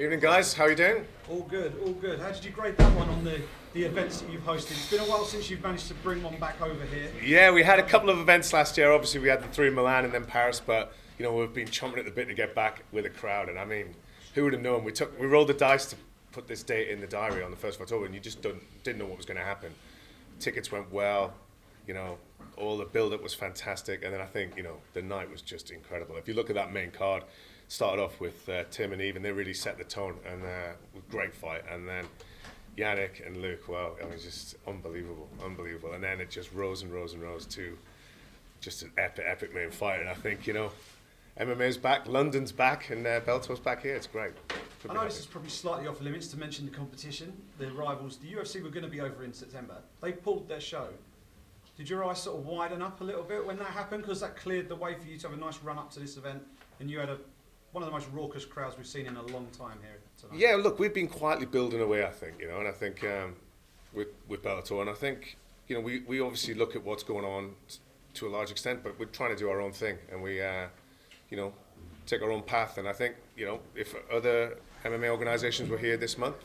Evening, guys. How are you doing? All good, all good. How did you grade that one on the events that you've hosted? It's been a while since you've managed to bring one back over here. Yeah, we had a couple of events last year. Obviously, we had the three in Milan and then Paris, but we've been chomping at the bit to get back with a crowd. And I mean, who would have known? We rolled the dice to put this date in the diary on the 1st of October, and you just didn't know what was going to happen. Tickets went well, all the build-up was fantastic, and then I think the night was just incredible. If you look at that main card, started off with Tim and Eve, and they really set the tone, and great fight. And then Yannick and Luke, well, it was just unbelievable. And then it just rose and rose and rose to just an epic main fight. And I think MMA's back, London's back, and Bellator's back here. It's great. I know this is probably slightly off limits to mention the competition, the rivals. The UFC were going to be over in September. They pulled their show. Did your eyes sort of widen up a little bit when that happened? Because that cleared the way for you to have a nice run up to this event, and you had one of the most raucous crowds we've seen in a long time here tonight. Yeah, look, we've been quietly building away, I think, and I think with Bellator, and I think, we obviously look at what's going on to a large extent, but we're trying to do our own thing, and we, take our own path. And I think, if other MMA organisations were here this month,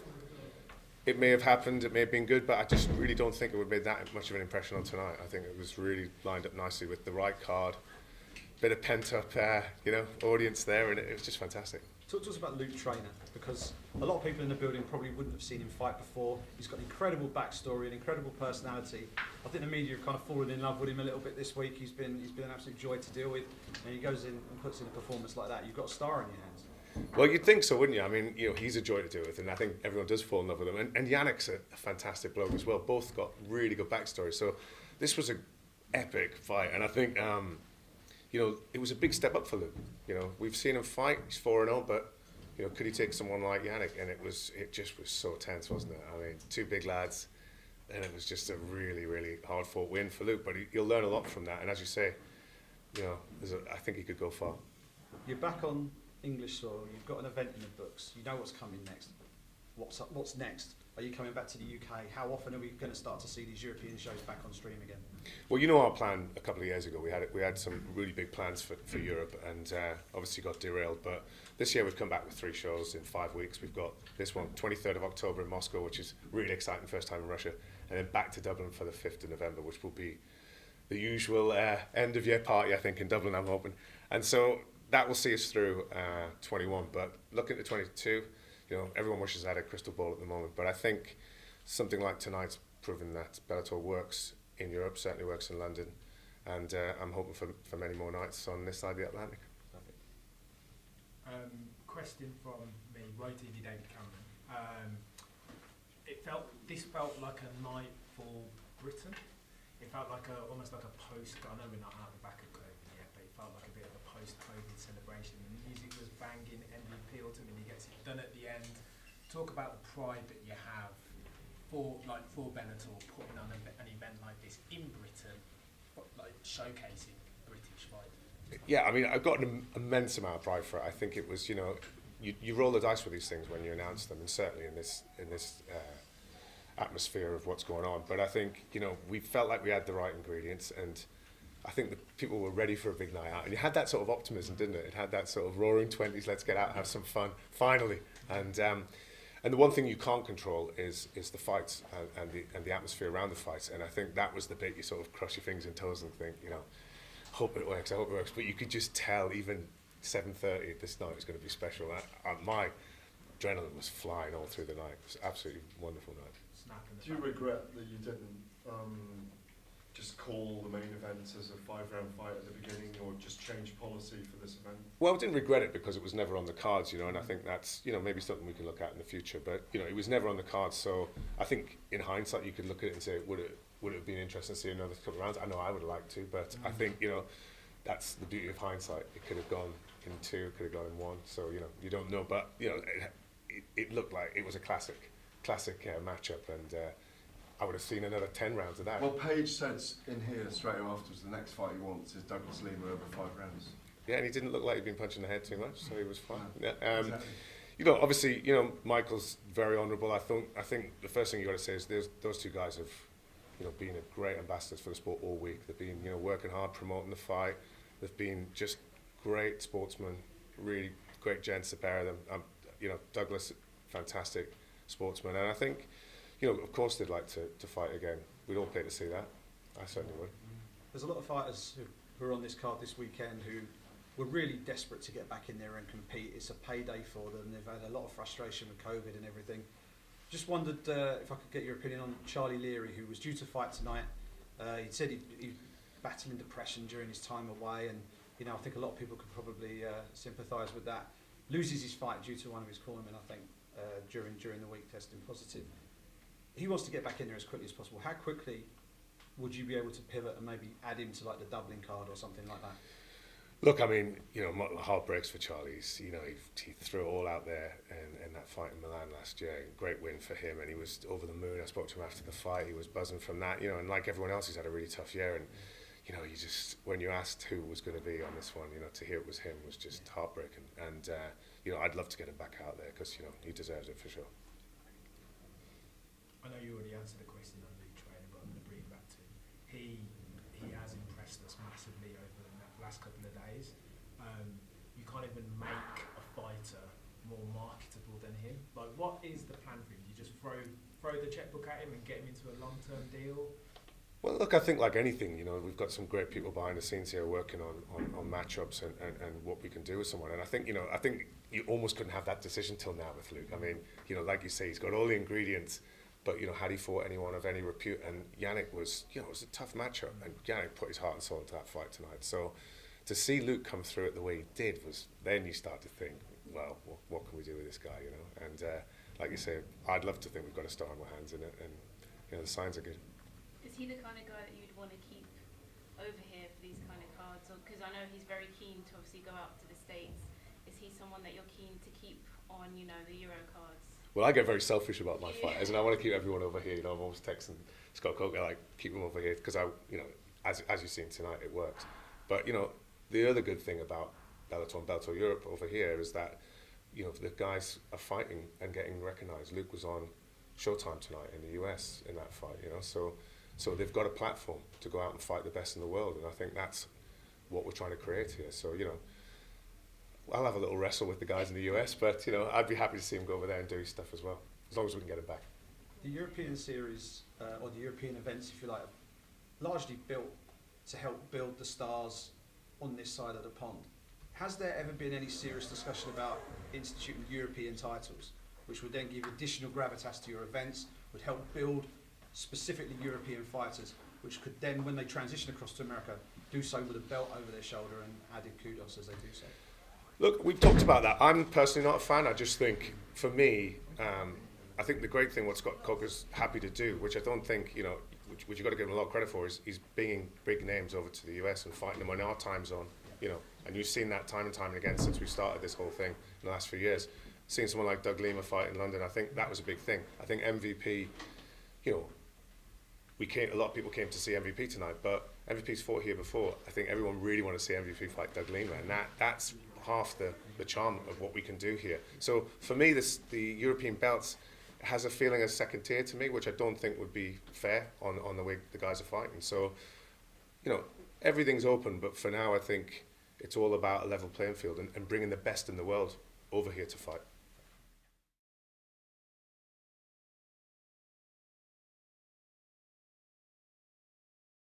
it may have happened, it may have been good, but I just really don't think it would have made that much of an impression on tonight. I think it was really lined up nicely with the right card, bit of pent-up, audience there, and it was just fantastic. Talk to us about Luke Trainer, because a lot of people in the building probably wouldn't have seen him fight before. He's got an incredible backstory, an incredible personality. I think the media have kind of fallen in love with him a little bit this week. He's been an absolute joy to deal with, and he goes in and puts in a performance like that. You've got a star in your hands. Well, you'd think so, wouldn't you? I mean, he's a joy to deal with, and I think everyone does fall in love with him. And Yannick's a fantastic bloke as well. Both got really good backstories. So this was an epic fight, and I think, it was a big step up for Luke. We've seen him fight. He's 4-0, but could he take someone like Yannick? And it just was so tense, wasn't it? I mean, two big lads, and it was just a really, really hard fought win for Luke. But he'll learn a lot from that. And as you say, I think he could go far. You're back on English soil. You've got an event in the books. You know what's coming next. What's next? Are you coming back to the UK? How often are we going to start to see these European shows back on stream again? Well, our plan a couple of years ago. We had some really big plans for Europe, and obviously got derailed. But this year we've come back with 3 shows in 5 weeks. We've got this one, 23rd of October in Moscow, which is really exciting, first time in Russia, and then back to Dublin for the 5th of November, which will be the usual end of year party, I think, in Dublin, I'm hoping. And so that will see us through 21. But looking at 22, everyone wishes they had a crystal ball at the moment. But I think something like tonight's proven that Bellator works in Europe, certainly works in London, and I'm hoping for many more nights on this side of the Atlantic. Question from me, Roy TV David Cameron. This felt like a night for Britain. It felt like almost like a post. I know we're not out the back of COVID yet, but it felt like a bit of a post-COVID celebration. The music was banging, and the appeal to him, and he gets it done at the end. Talk about the pride that you have for Bellator putting on an event like this in Britain, like showcasing British fight. Yeah, I mean, I've got an immense amount of pride for it. I think it was, you roll the dice with these things when you announce them, and certainly in this atmosphere of what's going on. But I think, we felt like we had the right ingredients, and I think the people were ready for a big night out. And you had that sort of optimism, didn't it? It had that sort of roaring 20s, let's get out and have some fun, finally. And the one thing you can't control is the fights and the atmosphere around the fights. And I think that was the bit you sort of cross your fingers and toes and think, hope it works, I hope it works. But you could just tell, even 7:30, this night was going to be special. My adrenaline was flying all through the night. It was an absolutely wonderful night. Do you regret that you didn't just call the main event as a 5-round fight at the beginning, or just change policy for this event? Well, I didn't regret it because it was never on the cards, and I think that's, maybe something we can look at in the future. But, it was never on the cards, so I think in hindsight you could look at it and say, would it have been interesting to see another couple of rounds? I know I would have liked to, but I think, that's the beauty of hindsight. It could have gone in 2, it could have gone in 1, so, you don't know. But, it looked like it was a classic matchup, and I would have seen another 10 rounds of that. Well, Paige says in here straight afterwards, the next fight he wants is Douglas Lima over 5 rounds. Yeah, and he didn't look like he'd been punched in the head too much, so he was fine. Yeah, exactly. Obviously, Michael's very honourable. I think the first thing you got to say is those two guys have, been a great ambassadors for the sport all week. They've been, working hard, promoting the fight. They've been just great sportsmen, really great gents, the pair of them. you know, Douglas, fantastic sportsman, and I think, you know, of course they'd like to fight again. We'd all pay to see that. I certainly would. There's a lot of fighters who are on this card this weekend who were really desperate to get back in there and compete. It's a payday for them. They've had a lot of frustration with COVID and everything. Just wondered if I could get your opinion on Charlie Leary, who was due to fight tonight. He said he battling depression during his time away, and you know, I think a lot of people could probably sympathise with that. Loses his fight due to one of his cornermen, I think, during the week, testing positive. He wants to get back in there as quickly as possible. How quickly would you be able to pivot and maybe add him to like the Dublin card or something like that? Look, I mean, you know, my heart breaks for Charlie. You know, he threw it all out there in that fight in Milan last year. Great win for him, and he was over the moon. I spoke to him after the fight. He was buzzing from that, you know, and like everyone else, he's had a really tough year. And, you know, you just, when you asked who was going to be on this one, you know, to hear it was him was just heartbreaking. And, you know, I'd love to get him back out there because, you know, he deserves it for sure. I know you already answered the question on Luke Trainer, but I'm going to bring it back to him. He has impressed us massively over the last couple of days. You can't even make a fighter more marketable than him. Like, what is the plan for him? You just throw the checkbook at him and get him into a long-term deal? Well, look, I think like anything, you know, we've got some great people behind the scenes here working on matchups and what we can do with someone. And I think, you know, you almost couldn't have that decision till now with Luke. I mean, you know, like you say, he's got all the ingredients, but, you know, had he fought anyone of any repute? And Yannick was, you know, it was a tough matchup, and Yannick put his heart and soul into that fight tonight. So to see Luke come through it the way he did was, then you start to think, well, what can we do with this guy, you know? And like you say, I'd love to think we've got a star on our hands in it, and, you know, the signs are good. Is he the kind of guy that you'd want to keep over here for these kind of cards? Because I know he's very keen to obviously go out to the States. Is he someone that you're keen to keep on, you know, the Euro cards? Well, I get very selfish about my fighters, and I want to keep everyone over here. You know, I'm always texting Scott Coker, like, keep them over here, because you know, as you've seen tonight, it works. But, you know, the other good thing about Bellator and Bellator Europe over here is that, you know, the guys are fighting and getting recognised. Luke was on Showtime tonight in the US in that fight, you know, so they've got a platform to go out and fight the best in the world, and I think that's what we're trying to create here. So, you know, I'll have a little wrestle with the guys in the US, but, you know, I'd be happy to see him go over there and do his stuff as well, as long as we can get him back. The European series, or the European events, if you like, are largely built to help build the stars on this side of the pond. Has there ever been any serious discussion about instituting European titles, which would then give additional gravitas to your events, would help build specifically European fighters, which could then, when they transition across to America, do so with a belt over their shoulder and added kudos as they do so? Look, we've talked about that. I'm personally not a fan. I just think, for me, I think the great thing what Scott Coker's happy to do, which I don't think, you know, which you've got to give him a lot of credit for, is bringing big names over to the US and fighting them on our time zone, you know. And you've seen that time and time again since we started this whole thing in the last few years. Seeing someone like Doug Lima fight in London, I think that was a big thing. I think MVP, you know, a lot of people came to see MVP tonight, but MVP's fought here before. I think everyone really want to see MVP fight Doug Lima, and that's half the charm of what we can do here. So for me, the European belts has a feeling of second tier to me, which I don't think would be fair on the way the guys are fighting. So, you know, everything's open, but for now I think it's all about a level playing field and bringing the best in the world over here to fight.